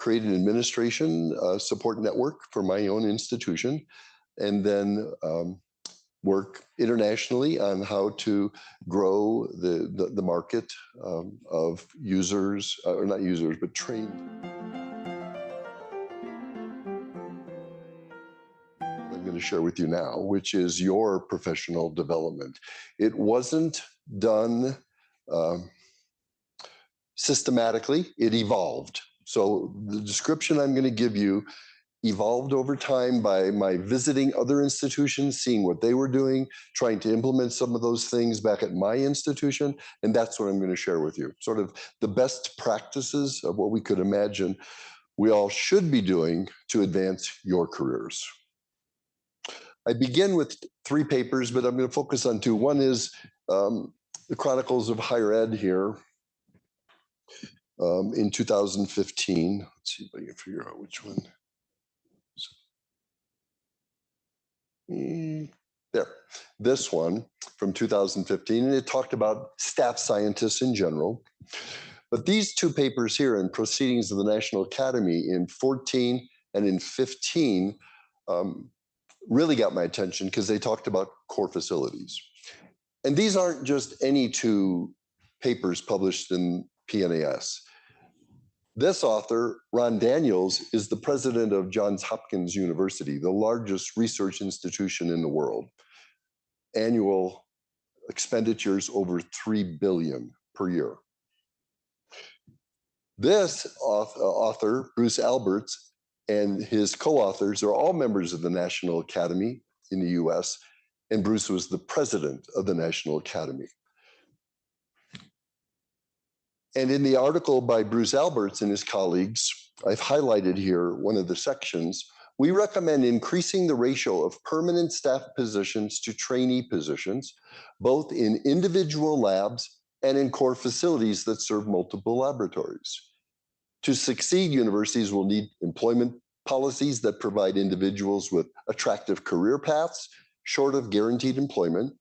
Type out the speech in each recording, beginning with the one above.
create an administration support network for my own institution, and then work internationally on how to grow the market of users, or not users, but trained. I'm going to share with you now, which is your professional development. It wasn't done systematically, it evolved. So the description I'm going to give you evolved over time by my visiting other institutions, seeing what they were doing, trying to implement some of those things back at my institution, and that's what I'm going to share with you. Sort of the best practices of what we could imagine we all should be doing to advance your careers. I begin with 3 papers, but I'm going to focus on 2. One is the Chronicles of Higher Ed here in 2015. Let's see if I can figure out which one. There, this one from 2015, and it talked about staff scientists in general. But these 2 papers here in Proceedings of the National Academy in 14 and in 15 really got my attention because they talked about core facilities. And these aren't just any 2 papers published in PNAS. This author, Ron Daniels, is the president of Johns Hopkins University, the largest research institution in the world. Annual expenditures over $3 billion per year. This author, Bruce Alberts, and his co-authors are all members of the National Academy in the US, and Bruce was the president of the National Academy. And in the article by Bruce Alberts and his colleagues, I've highlighted here one of the sections. We recommend increasing the ratio of permanent staff positions to trainee positions, both in individual labs and in core facilities that serve multiple laboratories. To succeed, universities will need employment policies that provide individuals with attractive career paths, short of guaranteed employment.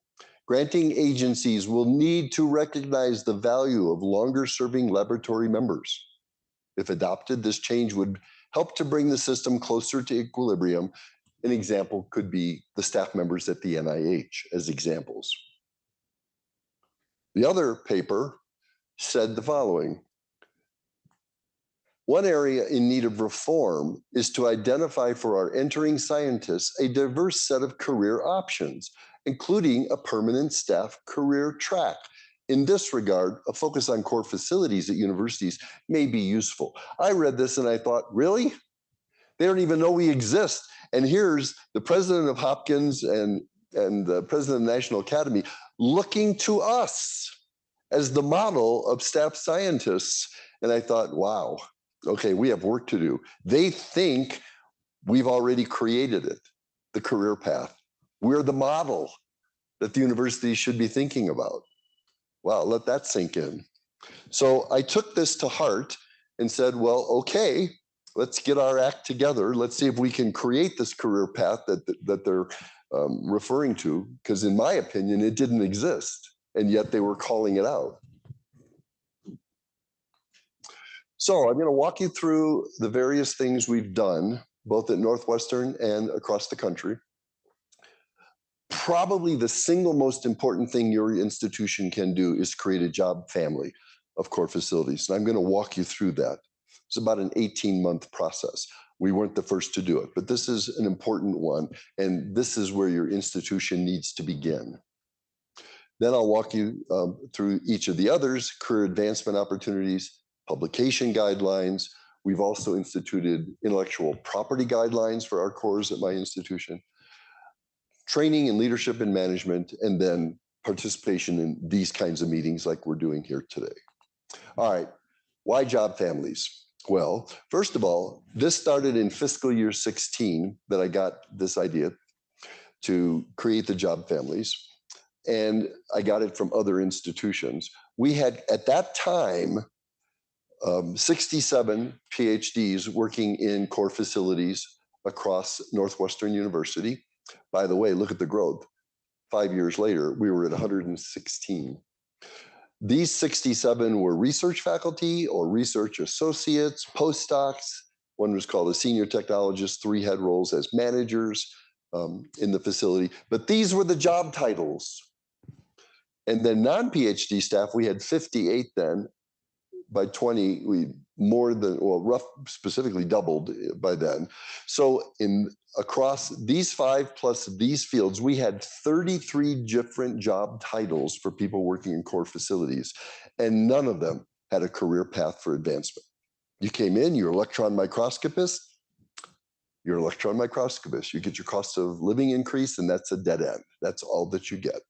Granting agencies will need to recognize the value of longer-serving laboratory members. If adopted, this change would help to bring the system closer to equilibrium. An example could be the staff members at the NIH as examples. The other paper said the following. One area in need of reform is to identify for our entering scientists a diverse set of career options, including a permanent staff career track. In this regard, a focus on core facilities at universities may be useful. I read this and I thought, really? They don't even know we exist. And here's the president of Hopkins and the president of the National Academy looking to us as the model of staff scientists. And I thought, wow, okay, we have work to do. They think we've already created it, the career path. We're the model that the university should be thinking about. Wow, let that sink in. So I took this to heart and said, well, okay, let's get our act together. Let's see if we can create this career path that they're referring to, because in my opinion, it didn't exist, and yet they were calling it out. So I'm going to walk you through the various things we've done, both at Northwestern and across the country. Probably the single most important thing your institution can do is create a job family of core facilities. And I'm going to walk you through that. It's about an 18-month process. We weren't the first to do it, but this is an important one. And this is where your institution needs to begin. Then I'll walk you through each of the others: career advancement opportunities, publication guidelines. We've also instituted intellectual property guidelines for our cores at my institution, training in leadership and management, and then participation in these kinds of meetings like we're doing here today. All right, why job families? Well, first of all, this started in fiscal year 16 that I got this idea to create the job families, and I got it from other institutions. We had, at that time, 67 PhDs working in core facilities across Northwestern University. By the way, look at the growth. 5 years later, we were at 116. These 67 were research faculty or research associates, postdocs, One was called a senior technologist, 3 had roles as managers in the facility. But these were the job titles. And then non-PhD staff, we had 58 then. By 20, we more than, well, rough specifically doubled by then. So across these 5 plus these fields, we had 33 different job titles for people working in core facilities, and none of them had a career path for advancement. You came in, you're an electron microscopist, you're an electron microscopist. You get your cost of living increase, and that's a dead end. That's all that you get.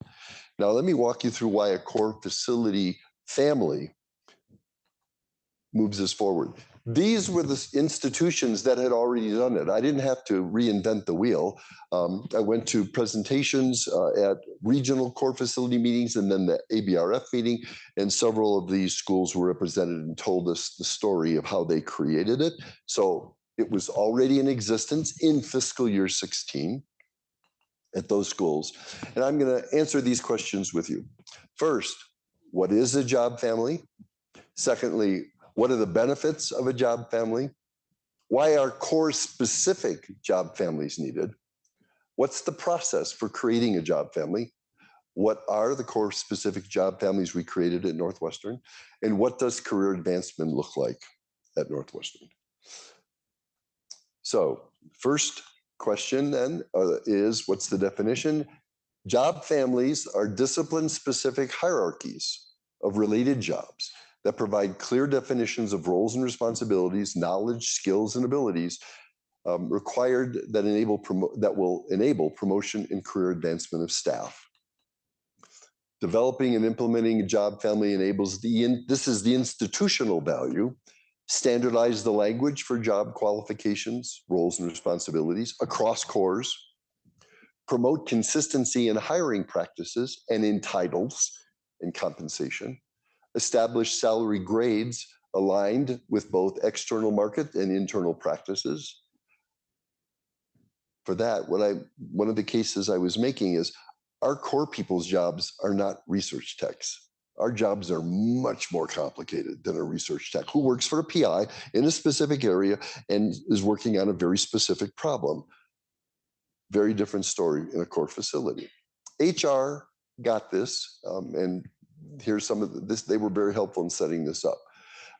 Now, let me walk you through why a core facility family moves us forward. These were the institutions that had already done it. I didn't have to reinvent the wheel. I went to presentations at regional core facility meetings and then the ABRF meeting, and several of these schools were represented and told us the story of how they created it. So it was already in existence in fiscal year 16 at those schools. And I'm going to answer these questions with you. First, what is a job family? Secondly, what are the benefits of a job family? Why are core specific job families needed? What's the process for creating a job family? What are the core specific job families we created at Northwestern? And what does career advancement look like at Northwestern? So first question then is, what's the definition? Job families are discipline-specific hierarchies of related jobs that provide clear definitions of roles and responsibilities, knowledge, skills, and abilities required that will enable promotion and career advancement of staff. Developing and implementing a job family enables this is the institutional value. Standardize the language for job qualifications, roles, and responsibilities across cores. Promote consistency in hiring practices and in titles and compensation. Establish salary grades aligned with both external market and internal practices. For that, one of the cases I was making is our core people's jobs are not research techs. Our jobs are much more complicated than a research tech who works for a PI in a specific area and is working on a very specific problem. Very different story in a core facility. HR got this, and here's some of this. They were very helpful in setting this up.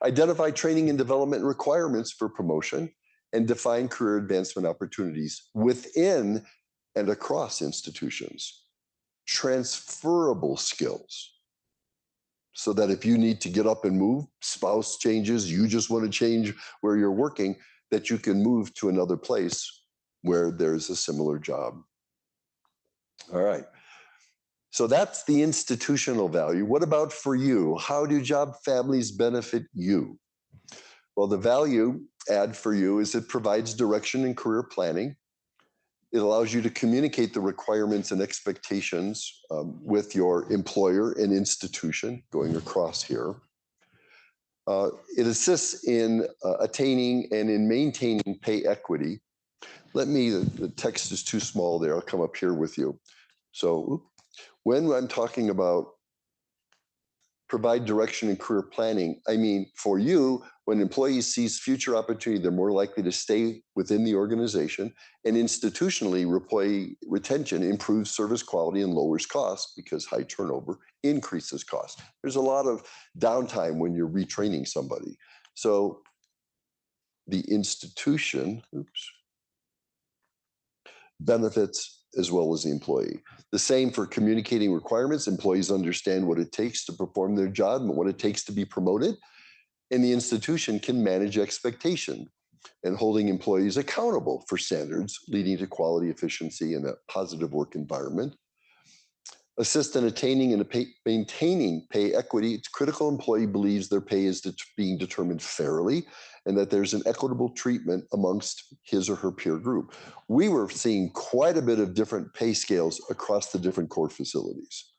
Identify training and development requirements for promotion and define career advancement opportunities within and across institutions. Transferable skills, so that if you need to get up and move, spouse changes, you just want to change where you're working, that you can move to another place where there's a similar job. All right. So that's the institutional value. What about for you? How do job families benefit you? Well, the value add for you is it provides direction in career planning. It allows you to communicate the requirements and expectations with your employer and institution going across here. It assists in attaining and in maintaining pay equity. The text is too small there. I'll come up here with you. So when I'm talking about provide direction in career planning, I mean, for you, when employees seize future opportunity, they're more likely to stay within the organization, and institutionally, employee retention improves service quality and lowers costs because high turnover increases costs. There's a lot of downtime when you're retraining somebody. So the institution, benefits as well as the employee. The same for communicating requirements. Employees understand what it takes to perform their job and what it takes to be promoted. And the institution can manage expectation and holding employees accountable for standards, leading to quality, efficiency, and a positive work environment. Assist in attaining and maintaining pay equity. It's critical employee believes their pay is being determined fairly and that there's an equitable treatment amongst his or her peer group. We were seeing quite a bit of different pay scales across the different core facilities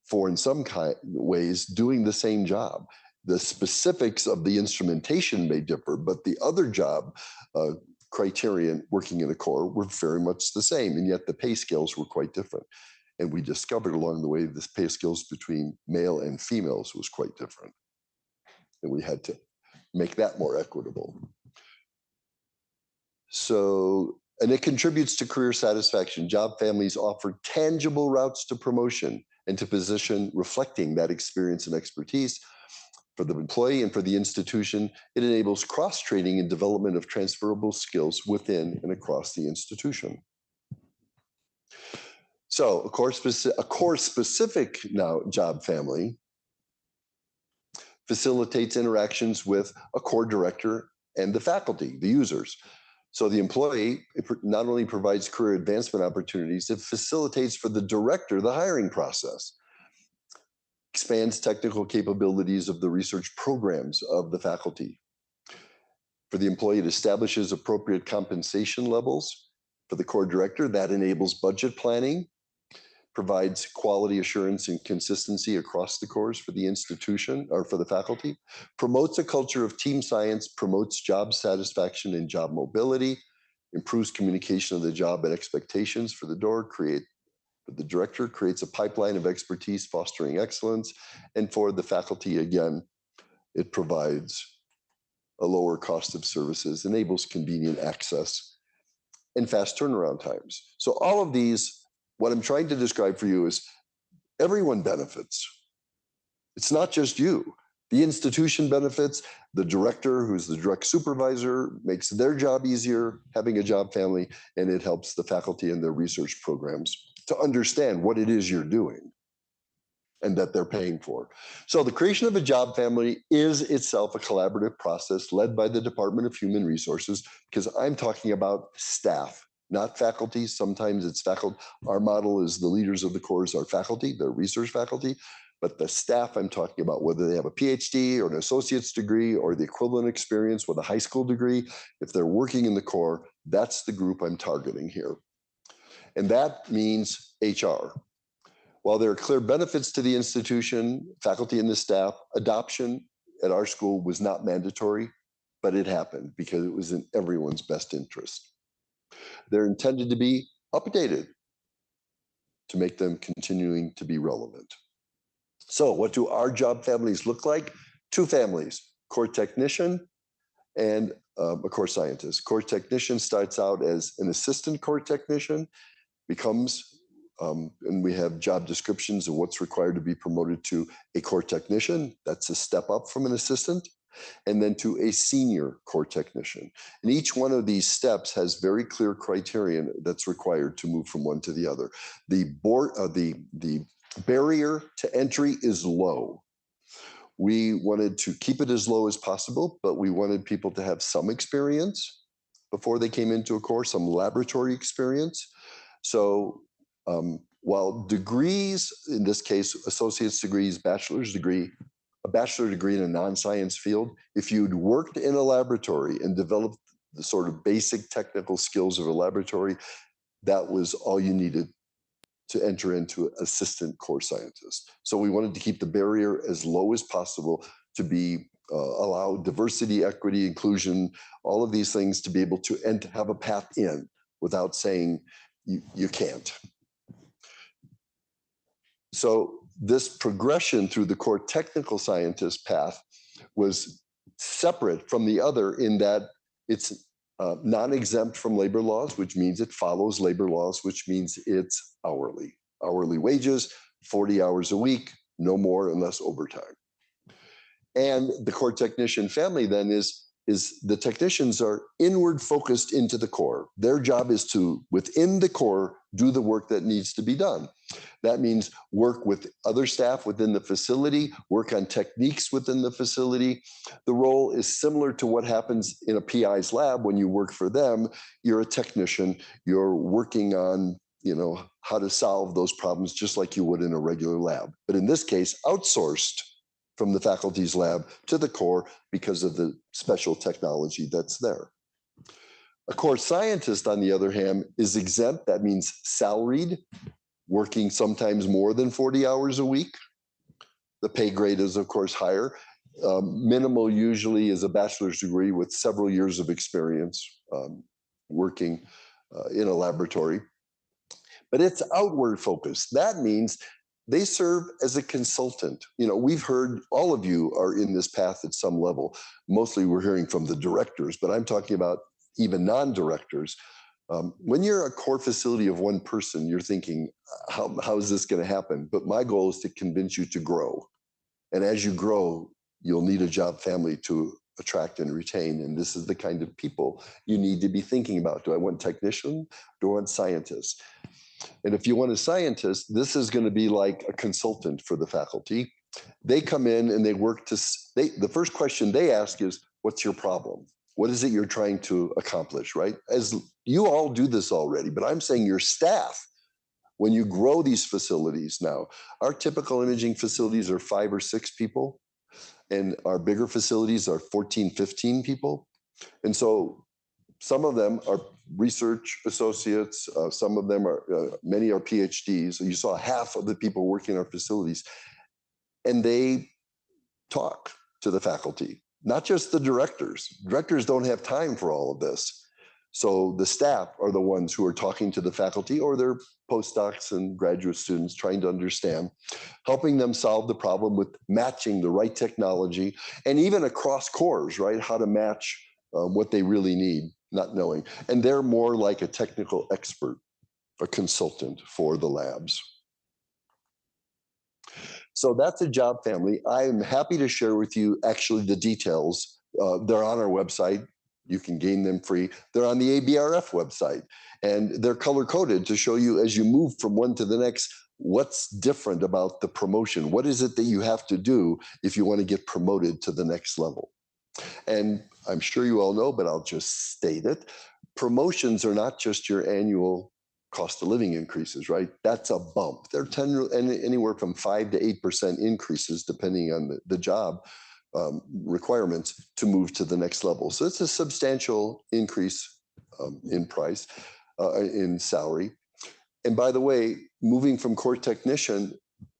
for, in some ways, doing the same job. The specifics of the instrumentation may differ, but the other job criterion working in a core were very much the same, and yet the pay scales were quite different. And we discovered along the way this pay scales between male and females was quite different. And we had to make that more equitable. And it contributes to career satisfaction. Job families offer tangible routes to promotion and to position reflecting that experience and expertise. For the employee and for the institution, it enables cross-training and development of transferable skills within and across the institution. So a course-specific now job family facilitates interactions with a core director and the faculty, the users. So the employee not only provides career advancement opportunities, it facilitates for the director the hiring process, expands technical capabilities of the research programs of the faculty. For the employee, it establishes appropriate compensation levels. For the core director, that enables budget planning, provides quality assurance and consistency across the course for the institution or for the faculty, promotes a culture of team science, promotes job satisfaction and job mobility, improves communication of the job and expectations for the director, creates a pipeline of expertise fostering excellence, and for the faculty, again, it provides a lower cost of services, enables convenient access, and fast turnaround times. So all of these, what I'm trying to describe for you is everyone benefits. It's not just you. The institution benefits, the director, who's the direct supervisor, makes their job easier, having a job family, and it helps the faculty and their research programs to understand what it is you're doing and that they're paying for. So the creation of a job family is itself a collaborative process led by the Department of Human Resources, because I'm talking about staff, not faculty. Sometimes it's faculty. Our model is the leaders of the course are faculty, they're research faculty, but the staff I'm talking about, whether they have a PhD or an associate's degree or the equivalent experience with a high school degree, if they're working in the core, that's the group I'm targeting here. And that means HR. While there are clear benefits to the institution, faculty and the staff, adoption at our school was not mandatory, but it happened because it was in everyone's best interest. They're intended to be updated to make them continuing to be relevant. So what do our job families look like? Two families, core technician and a core scientist. Core technician starts out as an assistant core technician, becomes, and we have job descriptions of what's required to be promoted to a core technician. That's a step up from an assistant. And then to a senior core technician. And each one of these steps has very clear criterion that's required to move from one to the other. The barrier to entry is low. We wanted to keep it as low as possible, but we wanted people to have some experience before they came into a course, some laboratory experience. So while degrees, in this case, associate's degrees, bachelor's degree, a bachelor degree in a non-science field, if you'd worked in a laboratory and developed the sort of basic technical skills of a laboratory, that was all you needed to enter into assistant core scientist. So we wanted to keep the barrier as low as possible to be allow diversity, equity, inclusion, all of these things to be able to have a path in without saying you can't. So this progression through the core technical scientist path was separate from the other in that it's non-exempt from labor laws, which means it follows labor laws, which means it's hourly. Hourly wages, 40 hours a week, no more unless overtime. And the core technician family then is the technicians are inward focused into the core. Their job is to, within the core, do the work that needs to be done. That means work with other staff within the facility, work on techniques within the facility. The role is similar to what happens in a PI's lab when you work for them. You're a technician, you're working on, how to solve those problems just like you would in a regular lab. But in this case, outsourced from the faculty's lab to the core because of the special technology that's there. A core scientist, on the other hand, is exempt. That means salaried, working sometimes more than 40 hours a week. The pay grade is, of course, higher. Minimal usually is a bachelor's degree with several years of experience working in a laboratory. But it's outward focused. That means they serve as a consultant. We've heard, all of you are in this path at some level. Mostly we're hearing from the directors, but I'm talking about even non-directors. When you're a core facility of one person, you're thinking, how is this going to happen? But my goal is to convince you to grow. And as you grow, you'll need a job family to attract and retain. And this is the kind of people you need to be thinking about. Do I want technician? Do I want scientists? And if you want a scientist, this is going to be like a consultant for the faculty. They come in and they work to, the first question they ask is, what's your problem? What is it you're trying to accomplish, right? As you all do this already, but I'm saying your staff, when you grow these facilities now, our typical imaging facilities are 5 or 6 people, and our bigger facilities are 14, 15 people. And so some of them are research associates, some of them are, many are PhDs. You saw half of the people working in our facilities, and they talk to the faculty, not just the directors. Directors don't have time for all of this. So the staff are the ones who are talking to the faculty or their postdocs and graduate students, trying to understand, helping them solve the problem with matching the right technology, and even across cores, right? How to match what they really need, not knowing. And they're more like a technical expert, a consultant for the labs. So that's a job family. I'm happy to share with you actually the details. They're on our website. You can gain them free. They're on the ABRF website, and they're color-coded to show you as you move from one to the next, what's different about the promotion. What is it that you have to do if you want to get promoted to the next level? And I'm sure you all know, but I'll just state it. Promotions are not just your annual cost of living increases, right? That's a bump. They're anywhere from 5 to 8% increases, depending on the job requirements to move to the next level. So it's a substantial increase in price, in salary. And by the way, moving from core technician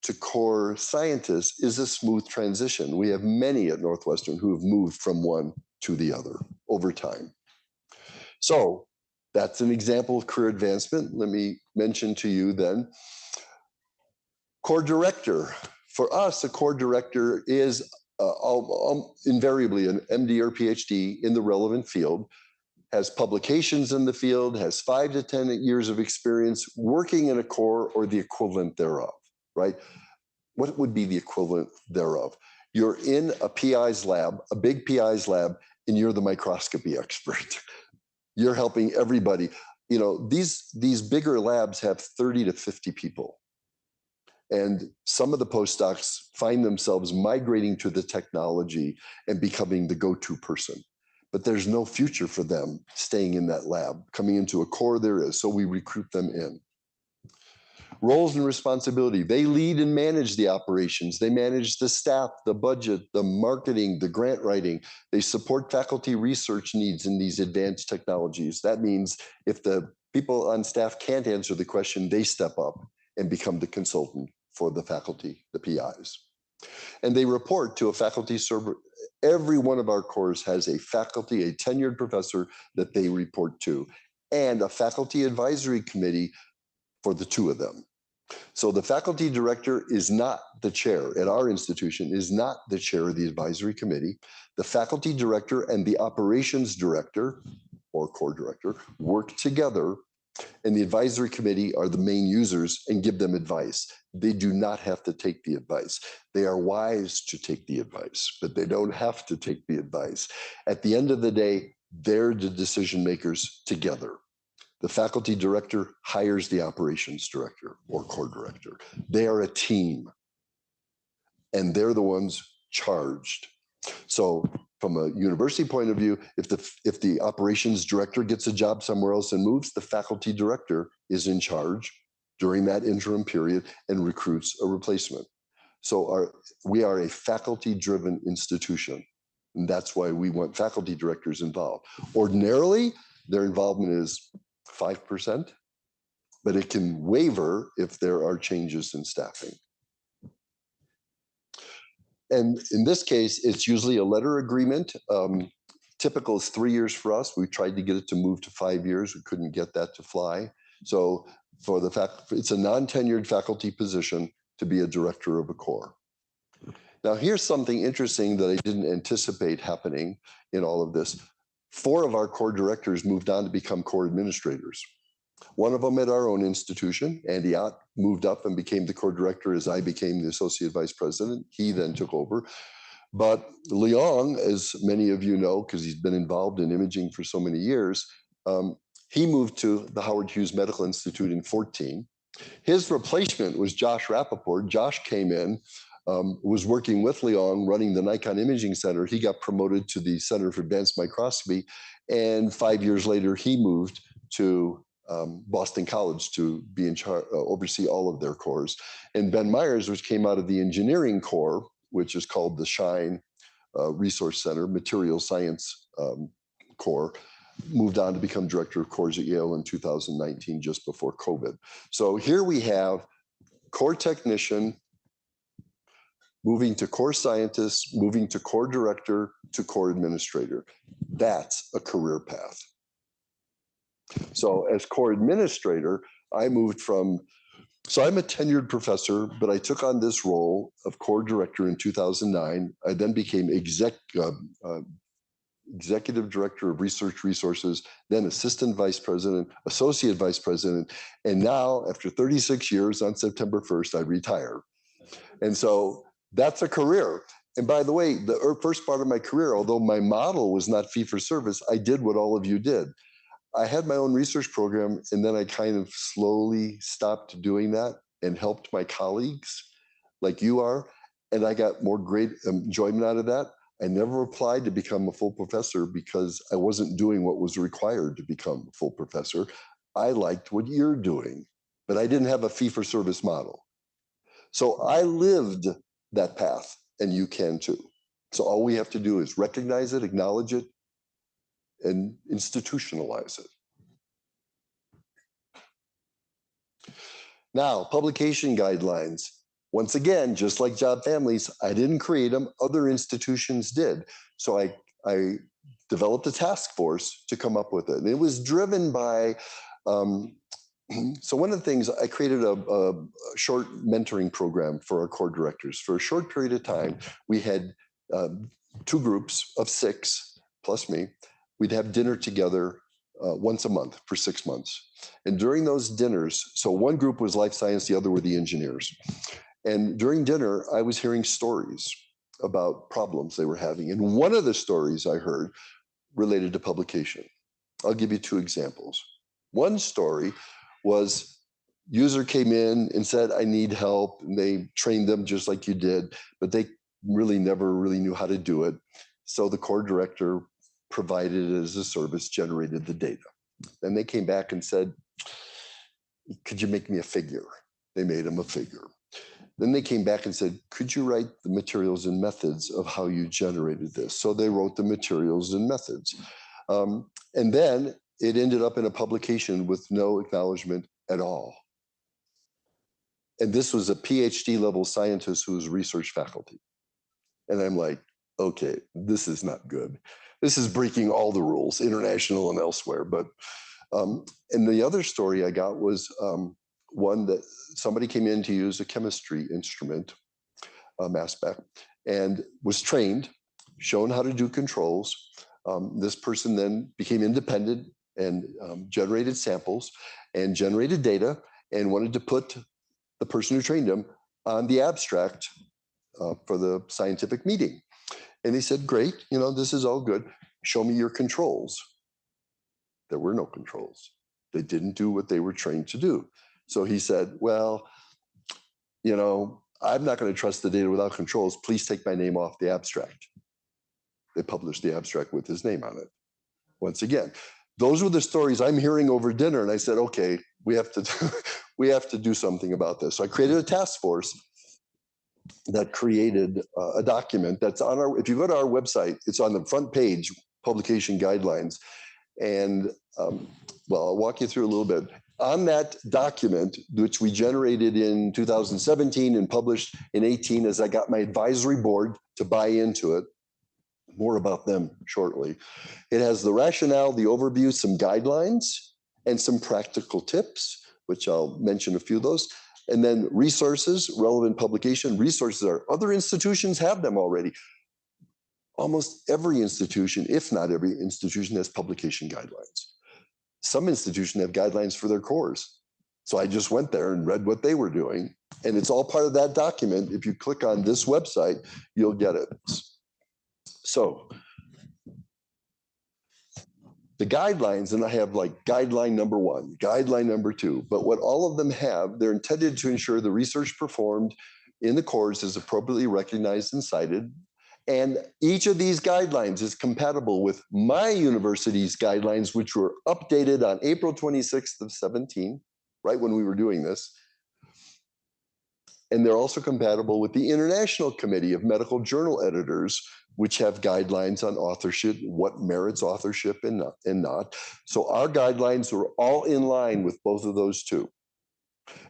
to core scientist is a smooth transition. We have many at Northwestern who have moved from one to the other over time. So that's an example of career advancement. Let me mention to you then, core director. For us, a core director is invariably an MD or PhD in the relevant field, has publications in the field, has 5 to 10 years of experience working in a core or the equivalent thereof, right? What would be the equivalent thereof? You're in a PI's lab, a big PI's lab, and you're the microscopy expert. You're helping everybody. You know, these bigger labs have 30 to 50 people. And some of the postdocs find themselves migrating to the technology and becoming the go-to person. But there's no future for them staying in that lab. Coming into a core, there is. So we recruit them in. Roles and responsibility. They lead and manage the operations. They manage the staff, the budget, the marketing, the grant writing. They support faculty research needs in these advanced technologies. That means if the people on staff can't answer the question, they step up and become the consultant for the faculty, the PIs. And they report to a faculty server. Every one of our cores has a faculty, a tenured professor that they report to, and a faculty advisory committee for the 2 of them. So the faculty director is not the chair at our institution, is not the chair of the advisory committee. The faculty director and the operations director or core director work together, and the advisory committee are the main users and give them advice. They do not have to take the advice. They are wise to take the advice, but they don't have to take the advice. At the end of the day, they're the decision makers together. The faculty director hires the operations director or core director. They are a team, and they're the ones charged. So from a university point of view, if the operations director gets a job somewhere else and moves, the faculty director is in charge during that interim period and recruits a replacement. So we are a faculty-driven institution, and that's why we want faculty directors involved. Ordinarily, their involvement is 5%, but it can waver if there are changes in staffing. And in this case, it's usually a letter agreement. Typical is 3 years for us. We tried to get it to move to 5 years. We couldn't get that to fly. So for the fact, it's a non-tenured faculty position to be a director of a core. Now, here's something interesting that I didn't anticipate happening in all of this. 4 of our core directors moved on to become core administrators. One of them at our own institution, Andy Ott, moved up and became the core director as I became the associate vice president. He then took over. But Leong, as many of you know, because he's been involved in imaging for so many years, he moved to the Howard Hughes Medical Institute in 14. His replacement was Josh Rappaport. Josh came in, was working with Leong, running the Nikon Imaging Center. He got promoted to the Center for Advanced Microscopy. And 5 years later, he moved to Boston College to be in charge, oversee all of their cores. And Ben Myers, which came out of the engineering core, which is called the SHINE Resource Center, Material Science Core, moved on to become director of cores at Yale in 2019, just before COVID. So here we have core technician moving to core scientist, moving to core director to core administrator. That's a career path. So as core administrator, I moved from, so I'm a tenured professor, but I took on this role of core director in 2009. I then became executive director of research resources, then assistant vice president, associate vice president, and now after 36 years on September 1st, I retire. And so that's a career. And by the way, the first part of my career, although my model was not fee for service, I did what all of you did. I had my own research program, and then I kind of slowly stopped doing that and helped my colleagues like you are. And I got more great enjoyment out of that. I never applied to become a full professor because I wasn't doing what was required to become a full professor. I liked what you're doing, but I didn't have a fee for service model. So I lived that path, and you can too. So all we have to do is recognize it, acknowledge it, and institutionalize it. Now, publication guidelines. Once again, just like job families, I didn't create them, other institutions did. So I developed a task force to come up with it. And it was driven by, so one of the things, I created a short mentoring program for our core directors. For a short period of time, we had 2 groups of 6, plus me. We'd have dinner together once a month for 6 months. And during those dinners, so one group was life science, the other were the engineers. And during dinner, I was hearing stories about problems they were having. And one of the stories I heard related to publication. I'll give you 2 examples. One story was user came in and said, I need help. And they trained them just like you did, but they really never really knew how to do it. So the core director provided it as a service, generated the data. Then they came back and said, could you make me a figure? They made them a figure. Then they came back and said, could you write the materials and methods of how you generated this? So they wrote the materials and methods. And then it ended up in a publication with no acknowledgement at all. And this was a PhD level scientist who was research faculty. And I'm like, okay, this is not good. This is breaking all the rules, international and elsewhere. But and the other story I got was one that somebody came in to use a chemistry instrument, mass spec, and was trained, shown how to do controls. This person then became independent and generated samples and generated data and wanted to put the person who trained him on the abstract for the scientific meeting. And he said, great, this is all good. Show me your controls. There were no controls. They didn't do what they were trained to do. So he said, well, I'm not going to trust the data without controls. Please take my name off the abstract. They published the abstract with his name on it. Once again, those were the stories I'm hearing over dinner. And I said, okay, we have to do something about this. So I created a task force that created a document that's on our, if you go to our website, it's on the front page, publication guidelines. And well, I'll walk you through a little bit. On that document, which we generated in 2017 and published in 18 as I got my advisory board to buy into it, more about them shortly. It has the rationale, the overview, some guidelines, and some practical tips, which I'll mention a few of those. And then resources, relevant publication. Resources are, other institutions have them already. almost every institution, if not every institution, has publication guidelines. Some institutions have guidelines for their cores. So I just went there and read what they were doing. And it's all part of that document. If you click on this website, you'll get it. So the guidelines, and I have like guideline number 1, guideline number 2, but what all of them have, they're intended to ensure the research performed in the cores is appropriately recognized and cited. And each of these guidelines is compatible with my university's guidelines, which were updated on April 26th of 17, right when we were doing this. And they're also compatible with the International Committee of Medical Journal Editors, which have guidelines on authorship, what merits authorship and not. So our guidelines were all in line with both of those two.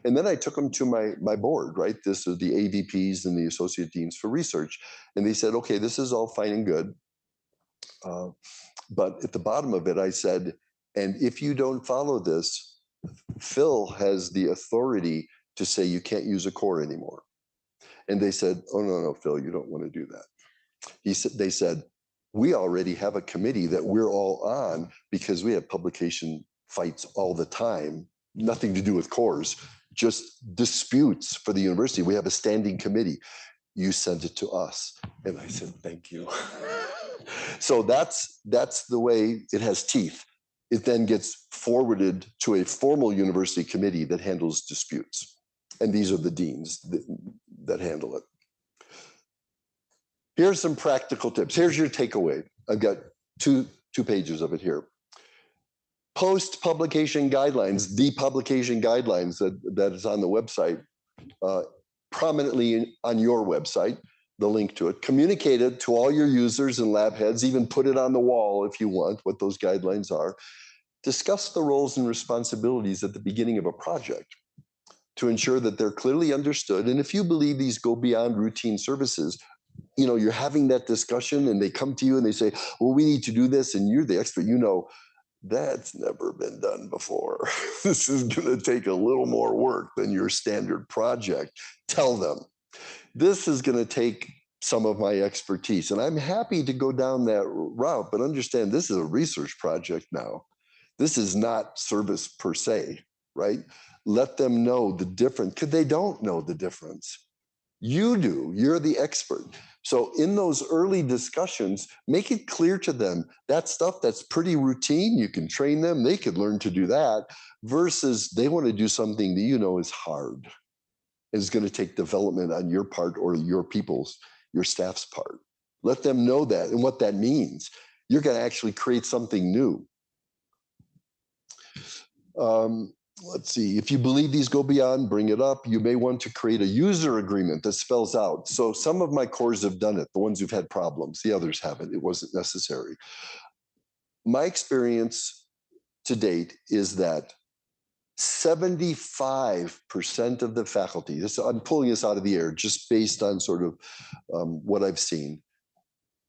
And then I took them to my board, right? This is the AVPs and the Associate Deans for Research. And they said, okay, this is all fine and good. But at the bottom of it, I said, and if you don't follow this, Phil has the authority to say you can't use a core anymore. And they said, oh, no, Phil, you don't want to do that. They said, we already have a committee that we're all on because we have publication fights all the time, nothing to do with cores, just disputes for the university. We have a standing committee. You sent it to us. And I said, thank you. So that's the way it has teeth. It then gets forwarded to a formal university committee that handles disputes. And these are the deans that handle it. Here's some practical tips. Here's your takeaway. I've got two pages of it here. Post-publication guidelines, the publication guidelines that is on the website, prominently on your website, the link to it. Communicate it to all your users and lab heads, even put it on the wall if you want, what those guidelines are. Discuss the roles and responsibilities at the beginning of a project to ensure that they're clearly understood. And if you believe these go beyond routine services, you know, you're having that discussion and they come to you and they say, well, we need to do this, and you're the expert, you know, that's never been done before. This is going to take a little more work than your standard project. Tell them, this is going to take some of my expertise, and I'm happy to go down that route, but understand this is a research project now. This is not service per se, right? Let them know the difference, because they don't know the difference. You do, you're the expert. So in those early discussions, make it clear to them that stuff that's pretty routine, you can train them, they could learn to do that, versus they want to do something that you know is hard. It's going to take development on your part or your staff's part. Let them know that and what that means. You're going to actually create something new. Let's see, if you believe these go beyond, bring it up. You may want to create a user agreement that spells out. So some of my cores have done it, the ones who've had problems, the others haven't, it wasn't necessary. My experience to date is that 75% of the faculty, I'm pulling this out of the air just based on sort of what I've seen,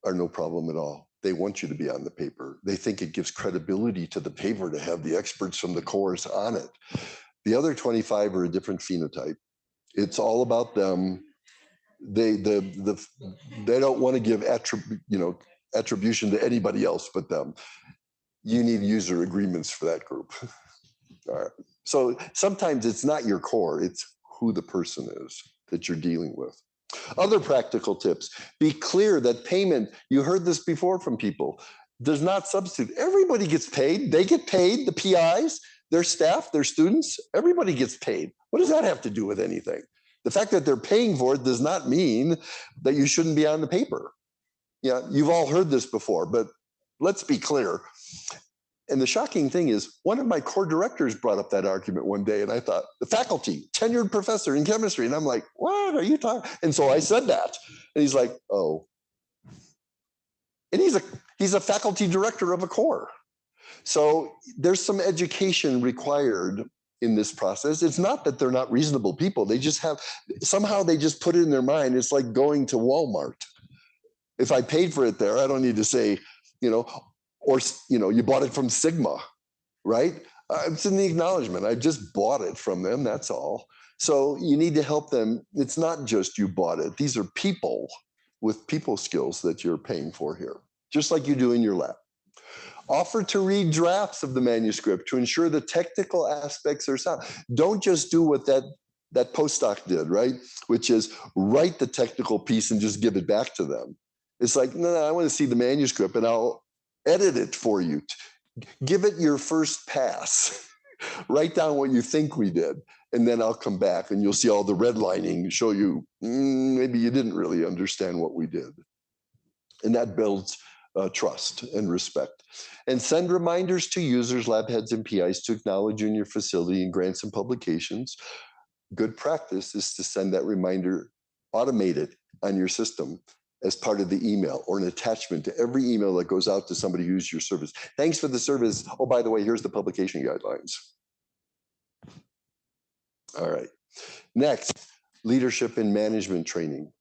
are no problem at all. They want you to be on the paper. They think it gives credibility to the paper to have the experts from the cores on it. The other 25 are a different phenotype. It's all about them. They don't want to give attribution to anybody else but them. You need user agreements for that group. All right. So sometimes it's not your core, it's who the person is that you're dealing with. Other practical tips, be clear that payment, you heard this before from people, does not substitute. Everybody gets paid. They get paid, the PIs, their staff, their students, everybody gets paid. What does that have to do with anything? The fact that they're paying for it does not mean that you shouldn't be on the paper. Yeah, you've all heard this before, but let's be clear. And the shocking thing is, one of my core directors brought up that argument one day, and I thought, the faculty, tenured professor in chemistry, and I'm like, what are you talking? And so I said that, and he's like, oh. And he's a faculty director of a core. So there's some education required in this process. It's not that they're not reasonable people. They just somehow they just put it in their mind. It's like going to Walmart. If I paid for it there, I don't need to say, or, you bought it from Sigma, right? It's in the acknowledgement. I just bought it from them, that's all. So you need to help them. It's not just you bought it. These are people with people skills that you're paying for here, just like you do in your lab. Offer to read drafts of the manuscript to ensure the technical aspects are sound. Don't just do what that postdoc did, right? Which is write the technical piece and just give it back to them. It's like, no, I want to see the manuscript and I'll edit it for you. Give it your first pass. Write down what you think we did, and then I'll come back and you'll see all the redlining, show you maybe you didn't really understand what we did. And that builds trust and respect. And send reminders to users, lab heads, and PIs to acknowledge you in your facility and grants and publications. Good practice is to send that reminder automated on your system as part of the email or an attachment to every email that goes out to somebody who used your service. Thanks for the service. Oh, by the way, here's the publication guidelines. All right. Next, leadership and management training.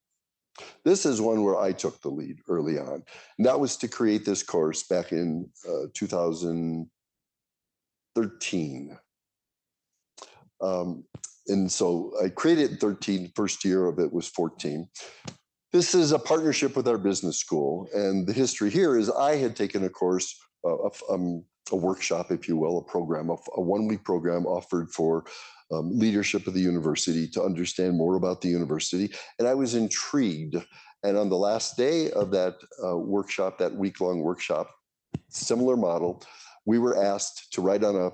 This is one where I took the lead early on. And that was to create this course back in 2013. And so I created 13, first year of it was 14. This is a partnership with our business school. And the history here is I had taken a course, a workshop, if you will, a program, a 1-week program offered for leadership of the university to understand more about the university. And I was intrigued. And on the last day of that workshop, that week-long workshop, similar model, we were asked to write on a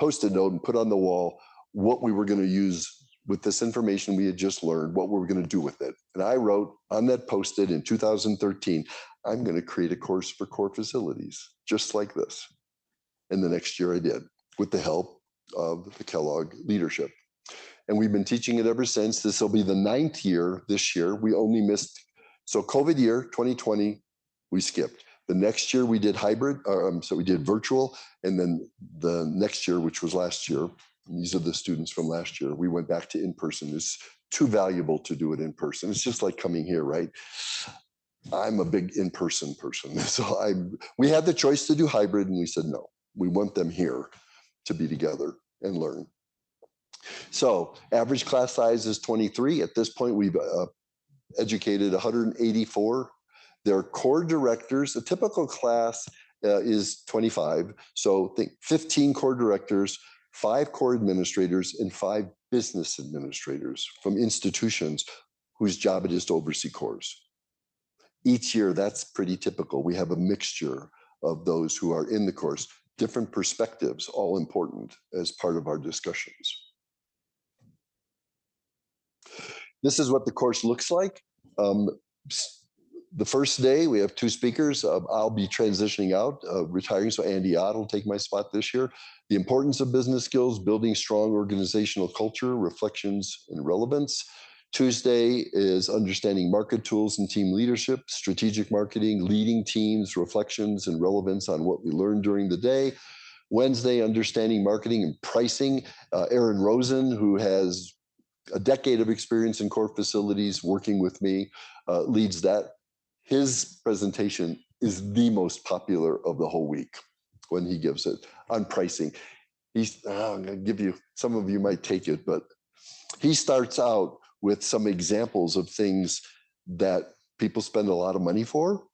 Post-it note and put on the wall what we were going to use with this information we had just learned, what we were going to do with it. And I wrote on that Post-it in 2013, I'm going to create a course for core facilities, just like this. And the next year I did, with the help of the Kellogg leadership. And we've been teaching it ever since. This will be the 9th year this year. We only missed, so COVID year, 2020, we skipped. The next year we did hybrid, so we did virtual. And then the next year, which was last year, these are the students from last year, we went back to in-person. It's too valuable to do it in person. It's just like coming here, right? I'm a big in-person person. So we had the choice to do hybrid and we said, no, we want them here to be together and learn. So average class size is 23. At this point, we've educated 184. They're core directors. A typical class is 25. So think 15 core directors, 5 core administrators, and 5 business administrators from institutions whose job it is to oversee cores. Each year, that's pretty typical. We have a mixture of those who are in the course, different perspectives, all important as part of our discussions. This is what the course looks like. The first day, we have 2 speakers. I'll be transitioning out, retiring, so Andy Ott will take my spot this year. The importance of business skills, building strong organizational culture, reflections and relevance. Tuesday is understanding market tools and team leadership, strategic marketing, leading teams, reflections and relevance on what we learned during the day. Wednesday, understanding marketing and pricing. Aaron Rosen, who has a decade of experience in core facilities working with me, leads that. His presentation is the most popular of the whole week when he gives it on pricing. I'm going to give you, some of you might take it, but he starts out with some examples of things that people spend a lot of money for.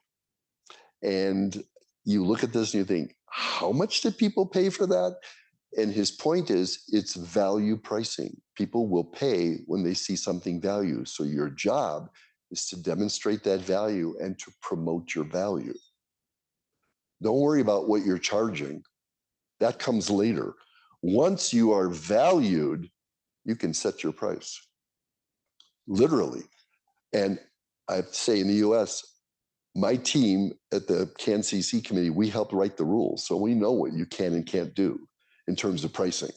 And you look at this and you think, how much did people pay for that? And his point is, it's value pricing. People will pay when they see something value. So your job is to demonstrate that value and to promote your value. Don't worry about what you're charging. That comes later. Once you are valued, you can set your price. Literally. And I have to say, in the US, my team at the CAN-CC committee, we helped write the rules. So we know what you can and can't do in terms of pricing.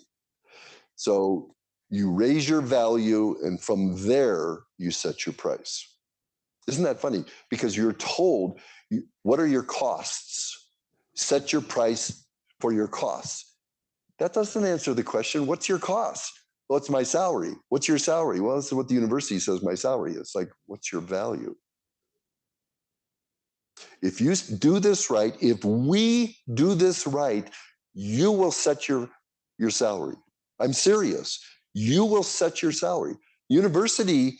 So you raise your value, and from there, you set your price. Isn't that funny? Because you're told, what are your costs? Set your price for your costs. That doesn't answer the question, what's your cost? Well, it's my salary. What's your salary? Well, this is what the university says my salary is. Like, what's your value? If you do this right, if we do this right, you will set your salary. I'm serious. You will set your salary. University,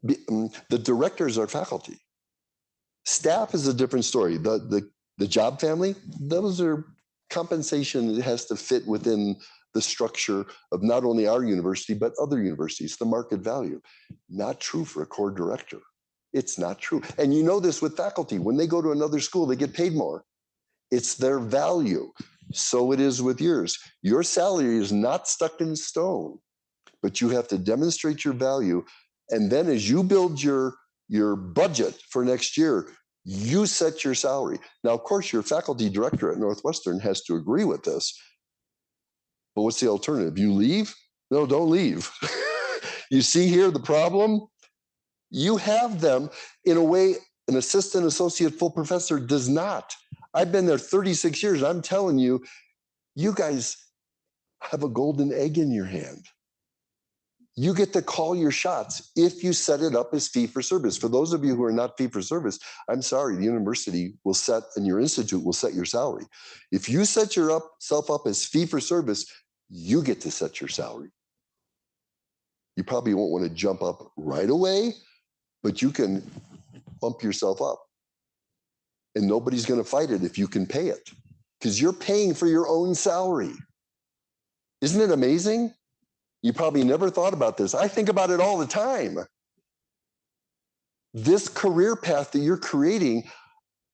the directors are faculty. Staff is a different story. The job family, those are compensation that has to fit within the structure of not only our university, but other universities, the market value. Not true for a core director. It's not true. And you know this with faculty. When they go to another school, they get paid more. It's their value. So it is with yours. Your salary is not stuck in stone, but you have to demonstrate your value. And then as you build your budget for next year, you set your salary. Now, of course, your faculty director at Northwestern has to agree with this. But what's the alternative? You leave? No, don't leave. You see here the problem? You have them in a way an assistant, associate, full professor does not. I've been there 36 years. I'm telling you, you guys have a golden egg in your hand. You get to call your shots if you set it up as fee for service. For those of you who are not fee for service, I'm sorry, the university will set and your institute will set your salary. If you set yourself up as fee for service, you get to set your salary. You probably won't want to jump up right away, but you can bump yourself up. And nobody's going to fight it if you can pay it, because you're paying for your own salary. Isn't it amazing? You probably never thought about this. I think about it all the time. This career path that you're creating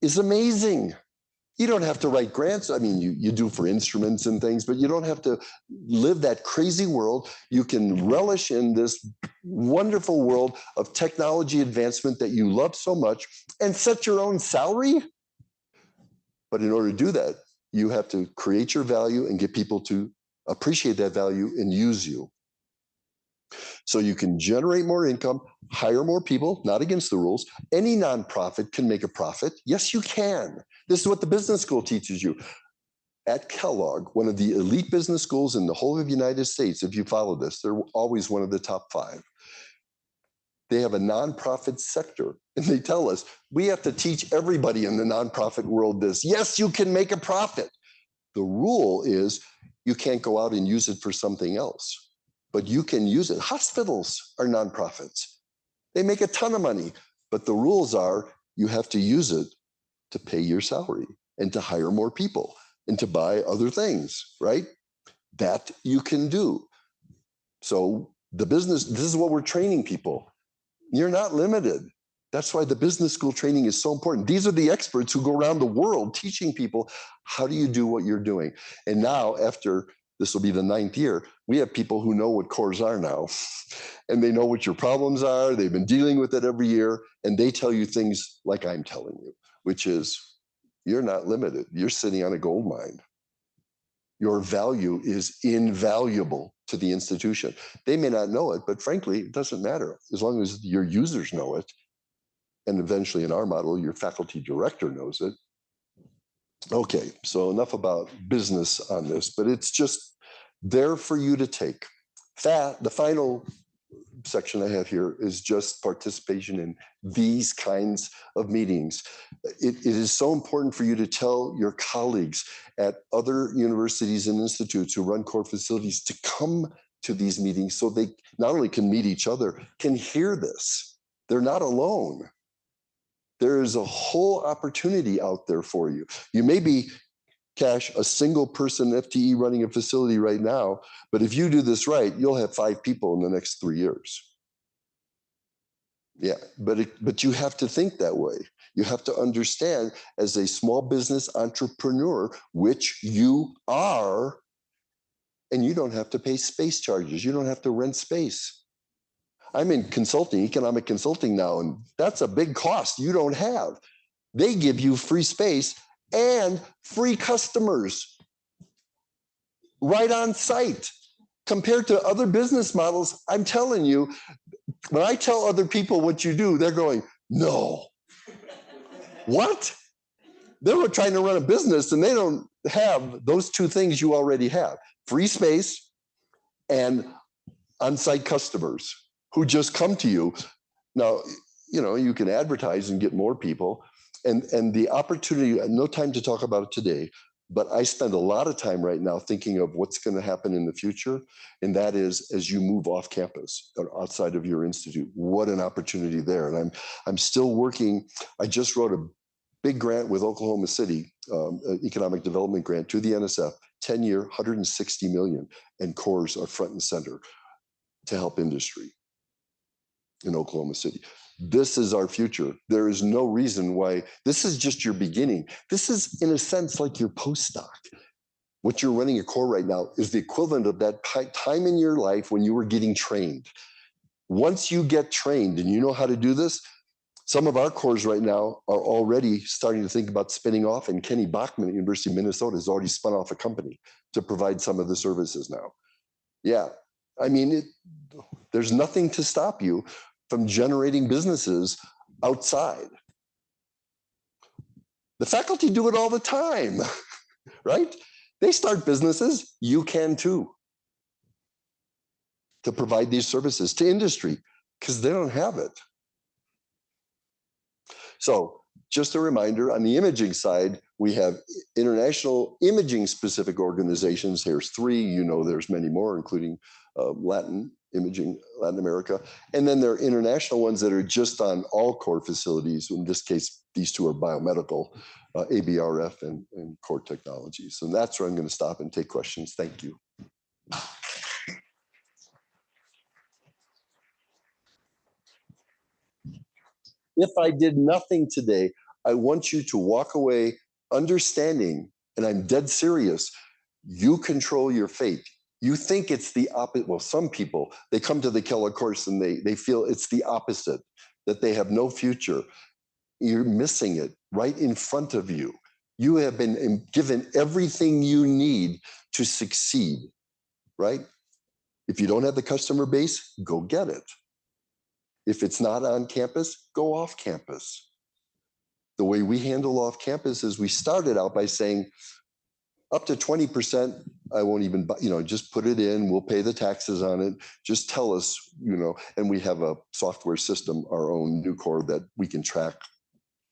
is amazing. You don't have to write grants. I mean, you do for instruments and things, but you don't have to live that crazy world. You can relish in this wonderful world of technology advancement that you love so much and set your own salary. But in order to do that, you have to create your value and get people to appreciate that value and use you. So you can generate more income, hire more people, not against the rules. Any nonprofit can make a profit. Yes, you can. This is what the business school teaches you. At Kellogg, one of the elite business schools in the whole of the United States, if you follow this, they're always one of the top 5. They have a nonprofit sector, and they tell us, we have to teach everybody in the nonprofit world this. Yes, you can make a profit. The rule is you can't go out and use it for something else. But you can use it. Hospitals are nonprofits. They make a ton of money, but the rules are you have to use it to pay your salary and to hire more people and to buy other things, right? That you can do. So the business, this is what we're training people. You're not limited. That's why the business school training is so important. These are the experts who go around the world teaching people, how do you do what you're doing? And now after this will be the 9th year, we have people who know what cores are now, and they know what your problems are. They've been dealing with it every year, and they tell you things like I'm telling you, which is you're not limited. You're sitting on a gold mine. Your value is invaluable to the institution. They may not know it, but frankly, it doesn't matter as long as your users know it. And eventually in our model, your faculty director knows it. Okay, so enough about business on this, but it's just there for you to take. The final section I have here is just participation in these kinds of meetings. It is so important for you to tell your colleagues at other universities and institutes who run core facilities to come to these meetings so they not only can meet each other, can hear this. They're not alone. There is a whole opportunity out there for you. You may be, Cash, a single person FTE running a facility right now, but if you do this right, you'll have 5 people in the next 3 years. Yeah, but you have to think that way. You have to understand as a small business entrepreneur, which you are, and you don't have to pay space charges. You don't have to rent space. I'm in consulting, economic consulting now, and that's a big cost you don't have. They give you free space and free customers right on site. Compared to other business models, I'm telling you, when I tell other people what you do, they're going, no. What? They were trying to run a business and they don't have those 2 things you already have. Free space and on-site customers who just come to you. Now, you can advertise and get more people. And the opportunity, no time to talk about it today, But I spend a lot of time right now thinking of what's going to happen in the future. And that is as you move off campus or outside of your institute, what an opportunity there. And I'm still working. I just wrote a big grant with Oklahoma City, economic development grant to the NSF, 10-year, 160 million, and cores are front and center to help industry in Oklahoma City. This is our future. There is no reason why. This is just your beginning. This is, in a sense, like your postdoc. What you're running a core right now is the equivalent of that time in your life when you were getting trained. Once you get trained and you know how to do this, some of our cores right now are already starting to think about spinning off, and Kenny Bachman at University of Minnesota has already spun off a company to provide some of the services now. Yeah, I mean, there's nothing to stop you from generating businesses outside. The faculty do it all the time, right? They start businesses, you can too, to provide these services to industry because they don't have it. So just a reminder, on the imaging side, we have international imaging specific organizations. Here's 3, you know there's many more, including Latin America. And then there are international ones that are just on all core facilities. In this case, these 2 are biomedical, ABRF and core technologies. And that's where I'm going to stop and take questions. Thank you. If I did nothing today, I want you to walk away understanding, and I'm dead serious, you control your fate. You think it's the opposite. Well, some people, they come to the Keller course and they feel it's the opposite, that they have no future. You're missing it right in front of you. You have been given everything you need to succeed, right? If you don't have the customer base, go get it. If it's not on campus, go off campus. The way we handle off campus is we started out by saying, up to 20%, I won't even, just put it in, we'll pay the taxes on it, just tell us, and we have a software system, our own Nucor, that we can track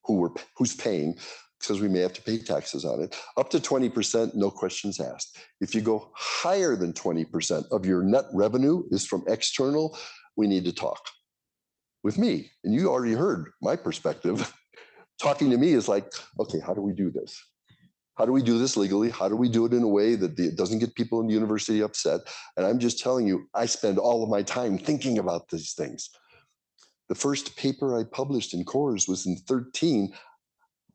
who's paying, because we may have to pay taxes on it. Up to 20%, no questions asked. If you go higher than 20% of your net revenue is from external, we need to talk with me. And you already heard my perspective. Talking to me is like, okay, how do we do this? How do we do this legally? How do we do it in a way that it doesn't get people in the university upset? And I'm just telling you, I spend all of my time thinking about these things. The first paper I published in cores was in 13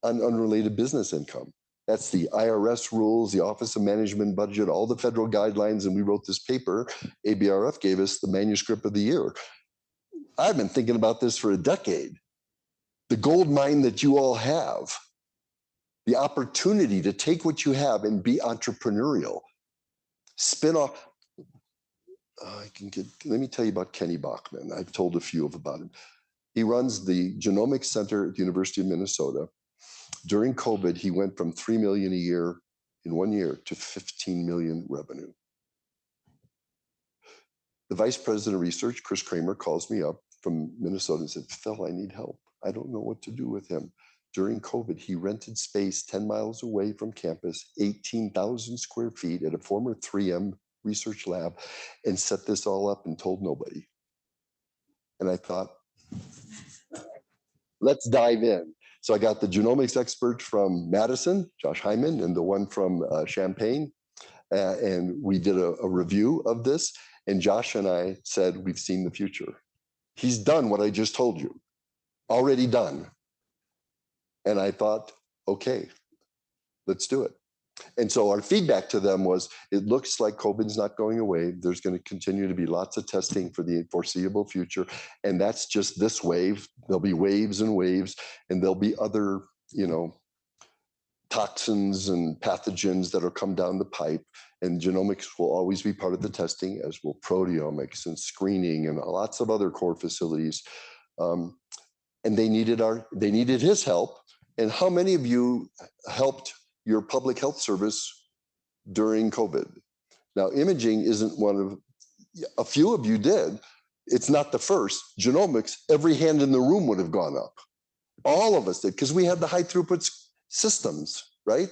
on unrelated business income. That's the IRS rules, the Office of Management Budget, all the federal guidelines, and we wrote this paper. ABRF gave us the manuscript of the year. I've been thinking about this for a decade. The gold mine that you all have, the opportunity to take what you have and be entrepreneurial, spin off. Let me tell you about Kenny Bachman. I've told a few about him. He runs the Genomics Center at the University of Minnesota. During COVID, he went from 3 million a year in 1 year to 15 million revenue. The vice president of research, Chris Kramer, calls me up from Minnesota and said, Phil, I need help. I don't know what to do with him. During COVID, he rented space 10 miles away from campus, 18,000 square feet at a former 3M research lab, and set this all up and told nobody. And I thought, let's dive in. So I got the genomics expert from Madison, Josh Hyman, and the one from Champaign. And we did a review of this. And Josh and I said, we've seen the future. He's done what I just told you, already done. And I thought, okay, let's do it. And so our feedback to them was, it looks like COVID's not going away. There's going to continue to be lots of testing for the foreseeable future. And that's just this wave. There'll be waves and waves, and there'll be other, toxins and pathogens that'll come down the pipe. And genomics will always be part of the testing, as will proteomics and screening and lots of other core facilities. And they needed his help. And how many of you helped your public health service during COVID? Now, imaging isn't one of, a few of you did. It's not the first. Genomics, every hand in the room would have gone up. All of us did, because we had the high throughput systems, right?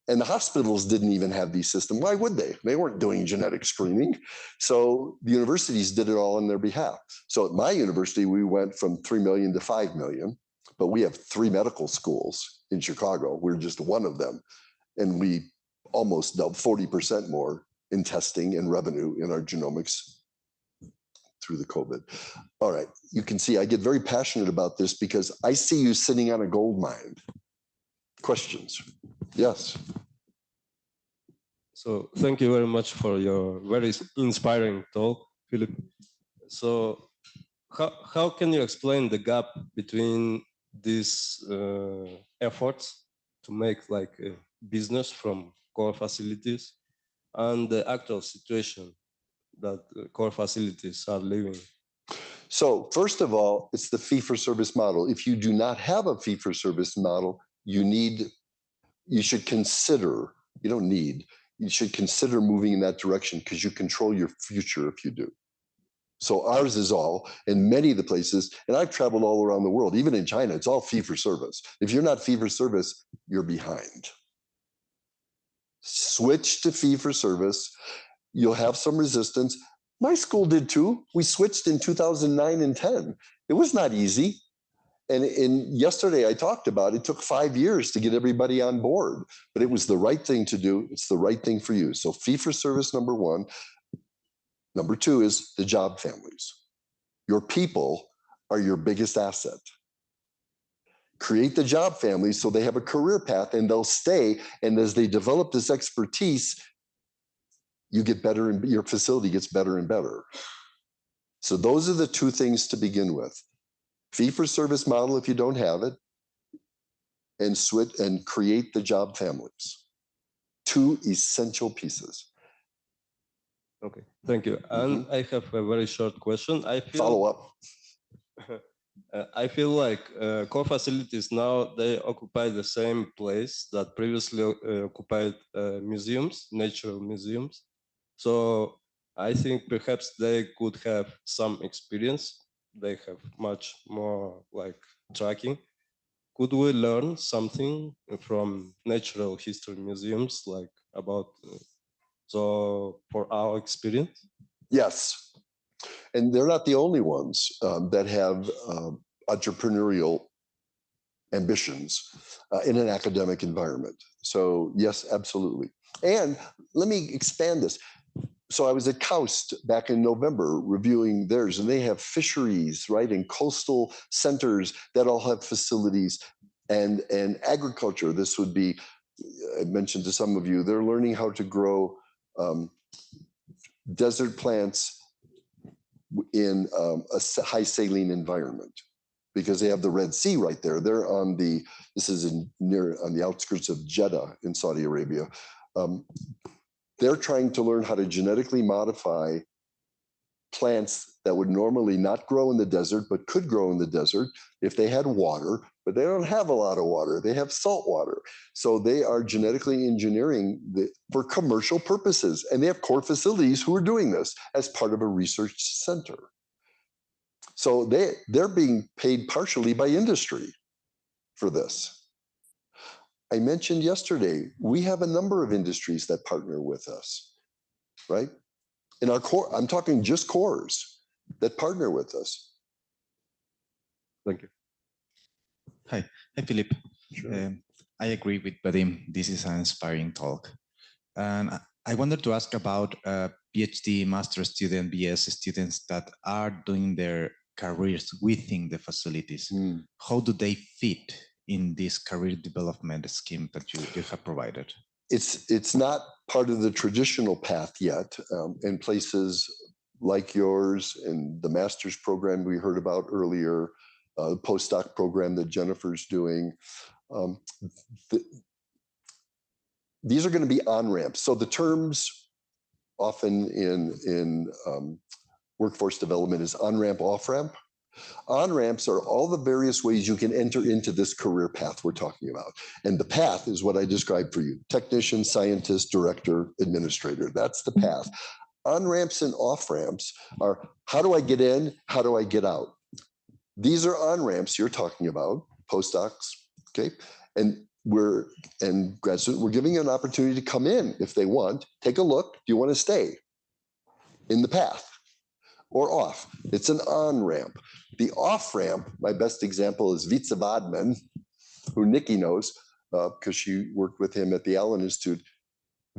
And the hospitals didn't even have these systems. Why would they? They weren't doing genetic screening. So the universities did it all on their behalf. So at my university, we went from 3 million to 5 million, but we have 3 medical schools in Chicago. We're just one of them. And we almost doubled 40% more in testing and revenue in our genomics through the COVID. All right, you can see I get very passionate about this because I see you sitting on a gold mine. Questions? Yes. So thank you very much for your very inspiring talk, Philip. So how can you explain the gap between these efforts to make like a business from core facilities and the actual situation that core facilities are living? So first of all, it's the fee-for-service model. If you do not have a fee-for-service model, you should consider, you don't need, you should consider moving in that direction because you control your future if you do. So ours is all, in many of the places, and I've traveled all around the world, even in China, it's all fee-for-service. If you're not fee-for-service, you're behind. Switch to fee-for-service. You'll have some resistance. My school did too. We switched in 2009 and 10. It was not easy. And yesterday I talked about it took 5 years to get everybody on board, but it was the right thing to do. It's the right thing for you. So fee-for-service, number one. Number two is the job families. Your people are your biggest asset. Create the job families so they have a career path and they'll stay. And as they develop this expertise, you get better and your facility gets better and better. So those are the two things to begin with. Fee-for-service model if you don't have it, and switch and create the job families. Two essential pieces. Okay, thank you. And I have a very short question. Follow up. I feel like core facilities now, they occupy the same place that previously occupied museums, natural museums. So I think perhaps they could have some experience. They have much more like tracking. Could we learn something from natural history museums, like about, so for our experience? Yes. And they're not the only ones that have entrepreneurial ambitions in an academic environment. So yes, absolutely. And let me expand this. So I was at KAUST back in November reviewing theirs, and they have fisheries, right, and coastal centers that all have facilities, and agriculture. This would be, I mentioned to some of you, they're learning how to grow desert plants in a high saline environment because they have the Red Sea right there. They're on the, this is on the outskirts of Jeddah in Saudi Arabia. They're trying to learn how to genetically modify plants that would normally not grow in the desert, but could grow in the desert if they had water, but they don't have a lot of water. They have salt water. So they are genetically engineering for commercial purposes. And they have core facilities who are doing this as part of a research center. So they're being paid partially by industry for this. I mentioned yesterday, we have a number of industries that partner with us, right? In our core, I'm talking just cores that partner with us. Thank you. Hi, Philip. Sure. I agree with Vadim. This is an inspiring talk. And I wanted to ask about PhD, master student, BS students that are doing their careers within the facilities. How do they fit in this career development scheme that you have provided? It's not part of the traditional path yet. In places like yours and the master's program we heard about earlier, the postdoc program that Jennifer's doing, these are going to be on-ramps. So the terms often in workforce development is on-ramp, off-ramp. On-ramps are all the various ways you can enter into this career path we're talking about. And the path is what I described for you. Technician, scientist, director, administrator. That's the path. On-ramps and off-ramps are how do I get in? How do I get out? These are on-ramps you're talking about, postdocs, okay? And grad student, we're giving you an opportunity to come in if they want, take a look. Do you want to stay in the path or off? It's an on-ramp. The off-ramp, my best example is Vitsa Vodman, who Nikki knows because she worked with him at the Allen Institute.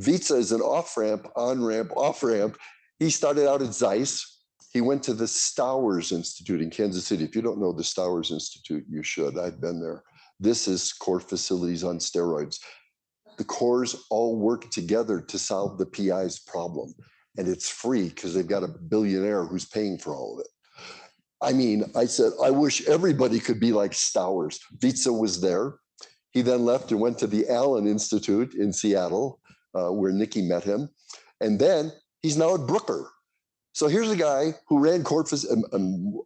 Vitsa is an off-ramp, on-ramp, off-ramp. He started out at Zeiss. He went to the Stowers Institute in Kansas City. If you don't know the Stowers Institute, you should. I've been there. This is core facilities on steroids. The cores all work together to solve the PI's problem. And it's free because they've got a billionaire who's paying for all of it. I mean, I said, I wish everybody could be like Stowers. Vitsa was there. He then left and went to the Allen Institute in Seattle, where Nikki met him. And then he's now at Brooker. So here's a guy who ran a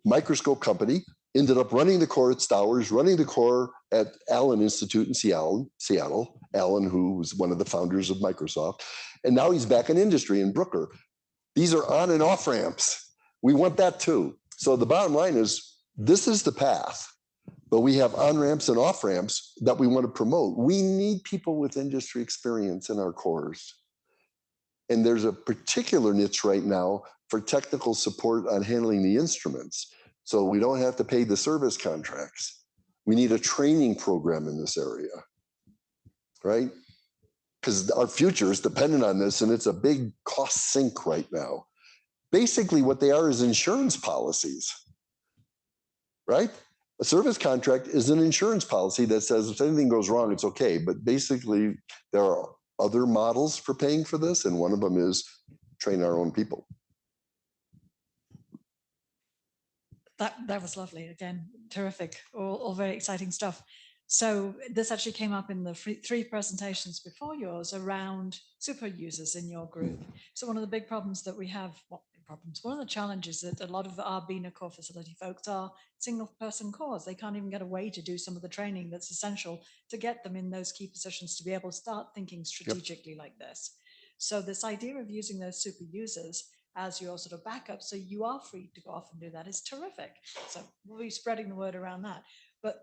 microscope company, ended up running the core at Stowers, running the core at Allen Institute in Seattle, Allen, who was one of the founders of Microsoft. And now he's back in industry in Brooker. These are on and off ramps. We want that too. So the bottom line is, this is the path, but we have on ramps and off ramps that we want to promote. We need people with industry experience in our cores. And there's a particular niche right now for technical support on handling the instruments. So we don't have to pay the service contracts. We need a training program in this area, right? Because our future is dependent on this, and it's a big cost sink right now. Basically, what they are is insurance policies, right? A service contract is an insurance policy that says if anything goes wrong, it's okay. But basically, there are other models for paying for this, and one of them is train our own people. That was lovely. Again, terrific. All very exciting stuff. So this actually came up in the three presentations before yours around super users in your group. So one of the big problems that we have, one of the challenges that a lot of our BINA core facility folks are single person cores. They can't even get away to do some of the training that's essential to get them in those key positions to be able to start thinking strategically like this. So this idea of using those super users as your sort of backup, so you are free to go off and do that, is terrific. So we'll be spreading the word around that. But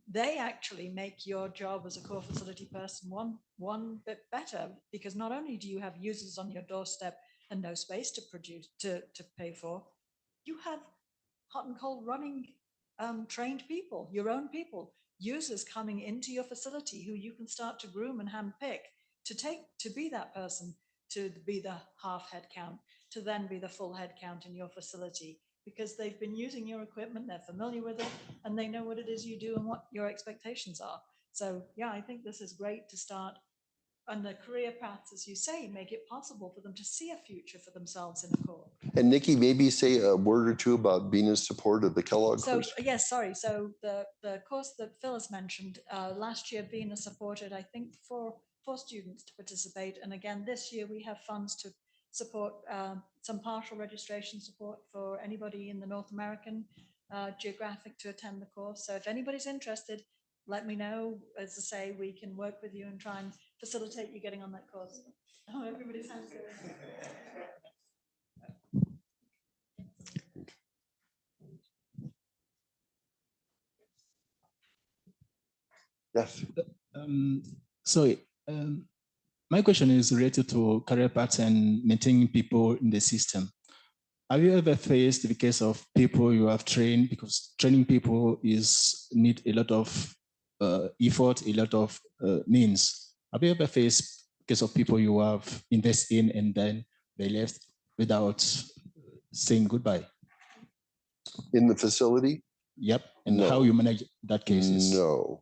they actually make your job as a core facility person one bit better, because not only do you have users on your doorstep and no space to produce to pay for, you have hot and cold running trained people, your own people, users coming into your facility who you can start to groom and handpick to be that person, to be the half head count, to then be the full head count in your facility, because they've been using your equipment, they're familiar with it, and they know what it is you do and what your expectations are. So yeah, I think this is great to start on the career paths, as you say, make it possible for them to see a future for themselves in a core. And Nikki, maybe say a word or two about BINA's support of the Kellogg course. Yes, sorry. So the course that Phil has mentioned, last year BINA supported, I think, four students to participate. And again, this year we have funds to support some partial registration support for anybody in the North American geographic to attend the course. So if anybody's interested, let me know. As I say, we can work with you and try and facilitate you getting on that course. Oh, everybody's hands going. Yes. My question is related to career paths and maintaining people in the system. Have you ever faced the case of people you have trained, because training people need a lot of effort, a lot of means. Have you ever faced the case of people you have invested in and then they left without saying goodbye? In the facility? Yep. And No. how you manage that case? No.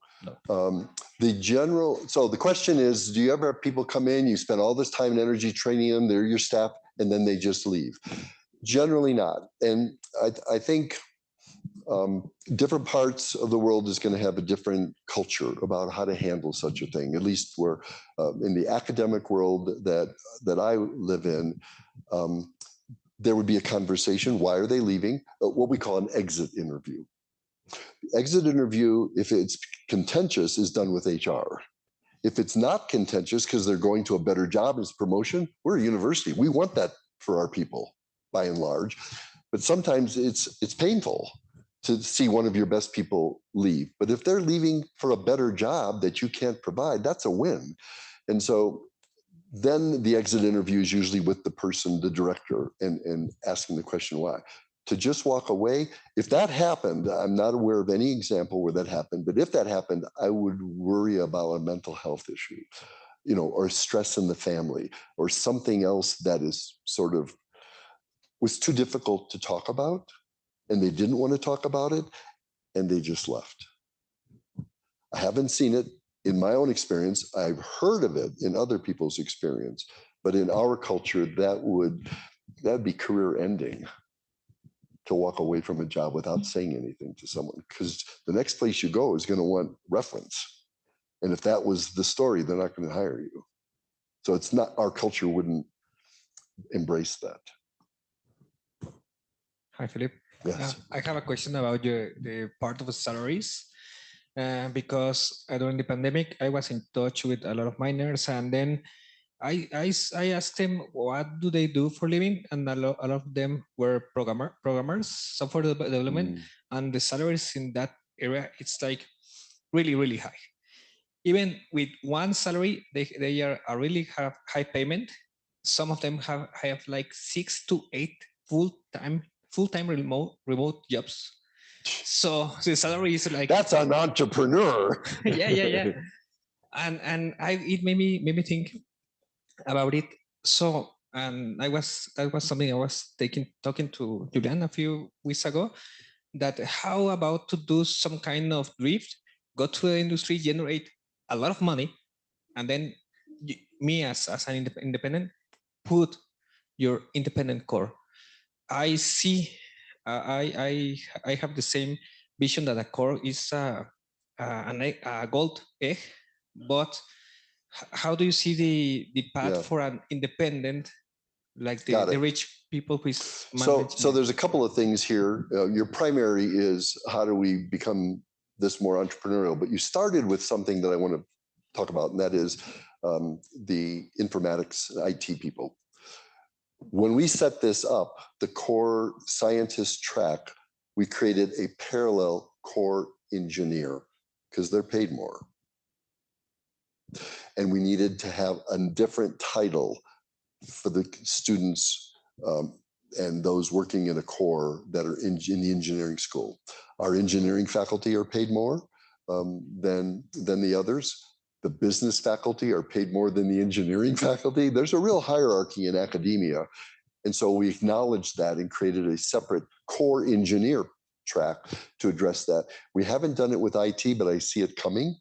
So the question is, do you ever have people come in, you spend all this time and energy training them, they're your staff, and then they just leave? Generally not. And I think different parts of the world is going to have a different culture about how to handle such a thing. At least we're in the academic world that I live in, there would be a conversation. Why are they leaving? What we call an exit interview. The exit interview, if it's contentious, is done with HR. If it's not contentious because they're going to a better job as promotion, we're a university. We want that for our people, by and large. But sometimes it's painful. to see one of your best people leave. But if they're leaving for a better job that you can't provide, that's a win. And so then the exit interview is usually with the person, the director, and asking the question why. To just walk away, if that happened, I'm not aware of any example where that happened, but if that happened, I would worry about a mental health issue, or stress in the family, or something else that is sort of was too difficult to talk about, and they didn't want to talk about it, and they just left. I haven't seen it in my own experience. I've heard of it in other people's experience, but in our culture, that'd be career ending, to walk away from a job without saying anything to someone, because the next place you go is going to want reference. And if that was the story, they're not going to hire you. So it's not, our culture wouldn't embrace that. Hi, Philip. Yes. I have a question about the part of the salaries. Because during the pandemic, I was in touch with a lot of miners, and then I asked them what do they do for living, and a lot of them were programmers, software development, and the salaries in that area, it's like really high. Even with one salary, they are a really high payment. Some of them have like 6 to 8 full-time remote jobs. So the salary is like, that's an entrepreneur. yeah. And it made me think about it. So that was something I was talking to Julian a few weeks ago, that how about to do some kind of drift, go to the industry, generate a lot of money, and then me as an independent, put your independent core. I see, I have the same vision that a core is a gold egg, but how do you see the path for an independent, like the rich people who is management? So there's a couple of things here. Your primary is how do we become this more entrepreneurial, but you started with something that I want to talk about, and that is the informatics IT people. When we set this up, the core scientist track, we created a parallel core engineer because they're paid more. And we needed to have a different title for the students and those working in a core that are in the engineering school. Our engineering faculty are paid more than the others. The business faculty are paid more than the engineering faculty. There's a real hierarchy in academia. And so we acknowledged that and created a separate core engineer track to address that. We haven't done it with IT, but I see it coming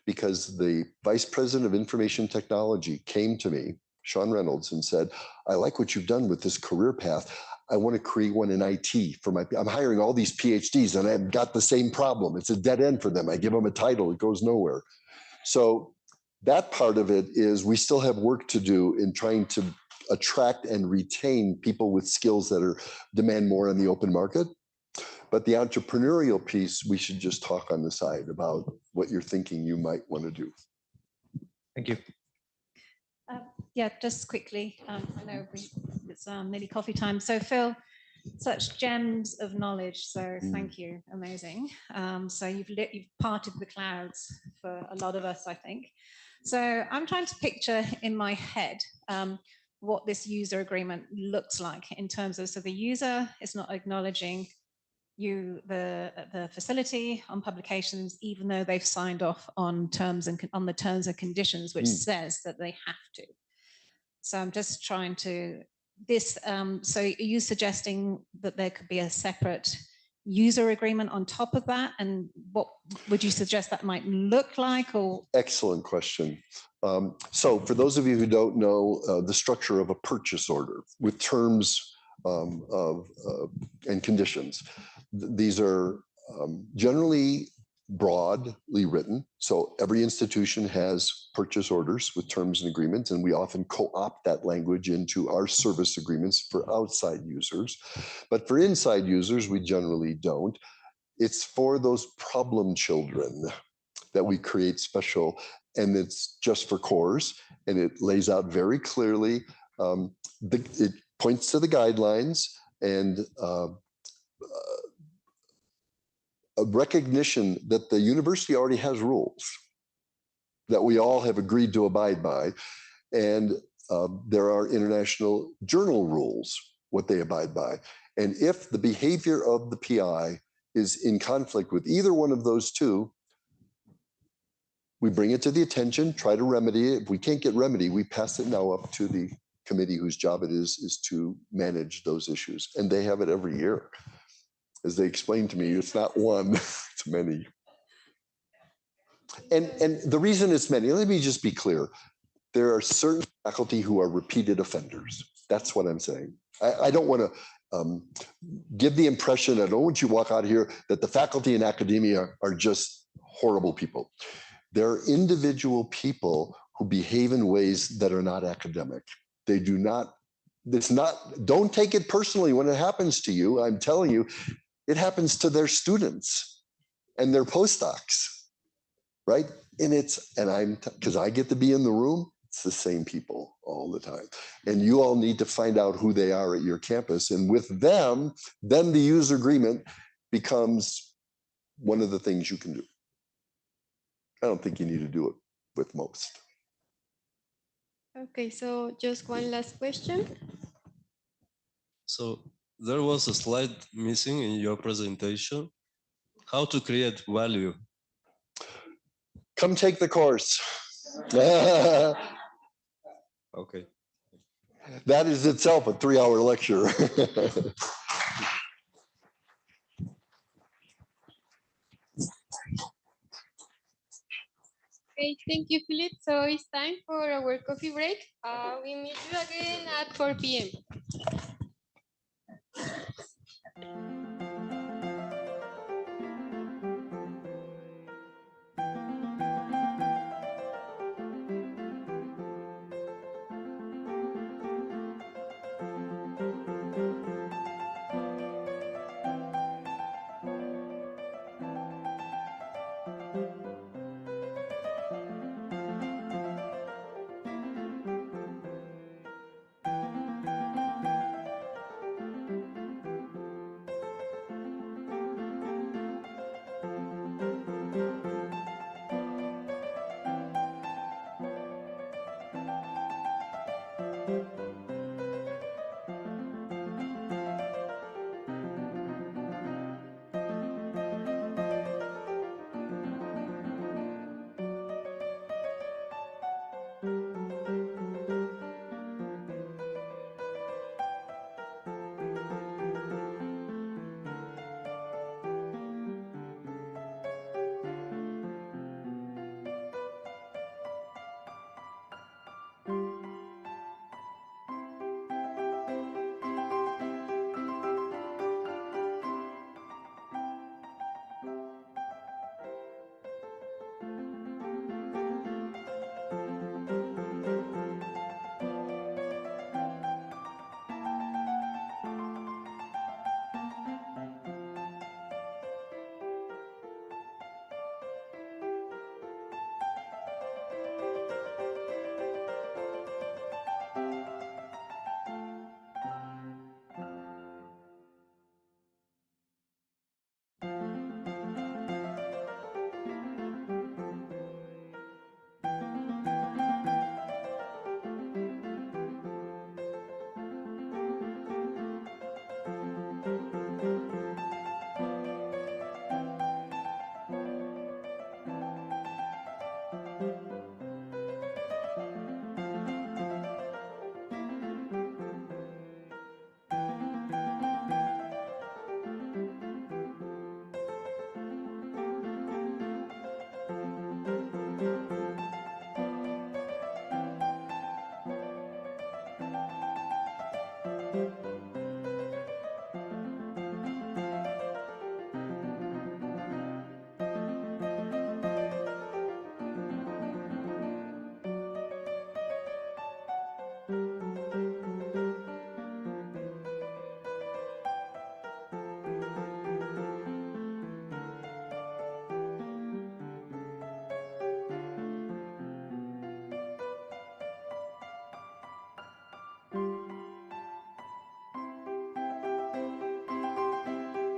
because the vice president of information technology came to me, Sean Reynolds, and said, I like what you've done with this career path. I want to create one in IT for I'm hiring all these PhDs and I've got the same problem. It's a dead end for them. I give them a title, it goes nowhere. So that part of it is we still have work to do in trying to attract and retain people with skills that demand more on the open market. But the entrepreneurial piece, we should just talk on the side about what you're thinking you might want to do. Thank you. Yeah, just quickly. I know it's nearly coffee time. So Phil, such gems of knowledge. So thank you. Amazing. So you've parted the clouds for a lot of us, I think. So I'm trying to picture in my head what this user agreement looks like in terms of, so the user is not acknowledging the facility on publications, even though they've signed off on the terms and conditions, which says that they have to. So I'm just trying to so are you suggesting that there could be a separate user agreement on top of that? And what would you suggest that might look like? Or excellent question. So for those of you who don't know the structure of a purchase order with terms and conditions, these are generally broadly written. So every institution has purchase orders with terms and agreements, and we often co-opt that language into our service agreements for outside users. But for inside users, we generally don't. It's for those problem children that we create special, and it's just for cores, and it lays out very clearly, it points to the guidelines, and recognition that the university already has rules that we all have agreed to abide by. And there are international journal rules, what they abide by. And if the behavior of the PI is in conflict with either one of those two, we bring it to the attention, try to remedy it. If we can't get remedy, we pass it now up to the committee whose job it is to manage those issues. And they have it every year. As they explained to me, it's not one, it's many. And the reason it's many, let me just be clear. There are certain faculty who are repeated offenders. That's what I'm saying. I don't want to give the impression, I don't want you to walk out here that the faculty in academia are just horrible people. There are individual people who behave in ways that are not academic. They do not, don't take it personally when it happens to you. I'm telling you, it happens to their students and their postdocs, right? And because I get to be in the room, it's the same people all the time. And you all need to find out who they are at your campus. And with them, then the user agreement becomes one of the things you can do. I don't think you need to do it with most. Okay, so just one last question. So there was a slide missing in your presentation. How to create value? Come take the course. Okay. That is itself a 3-hour lecture. Okay, thank you, Philip. So it's time for our coffee break. We meet you again at 4 p.m.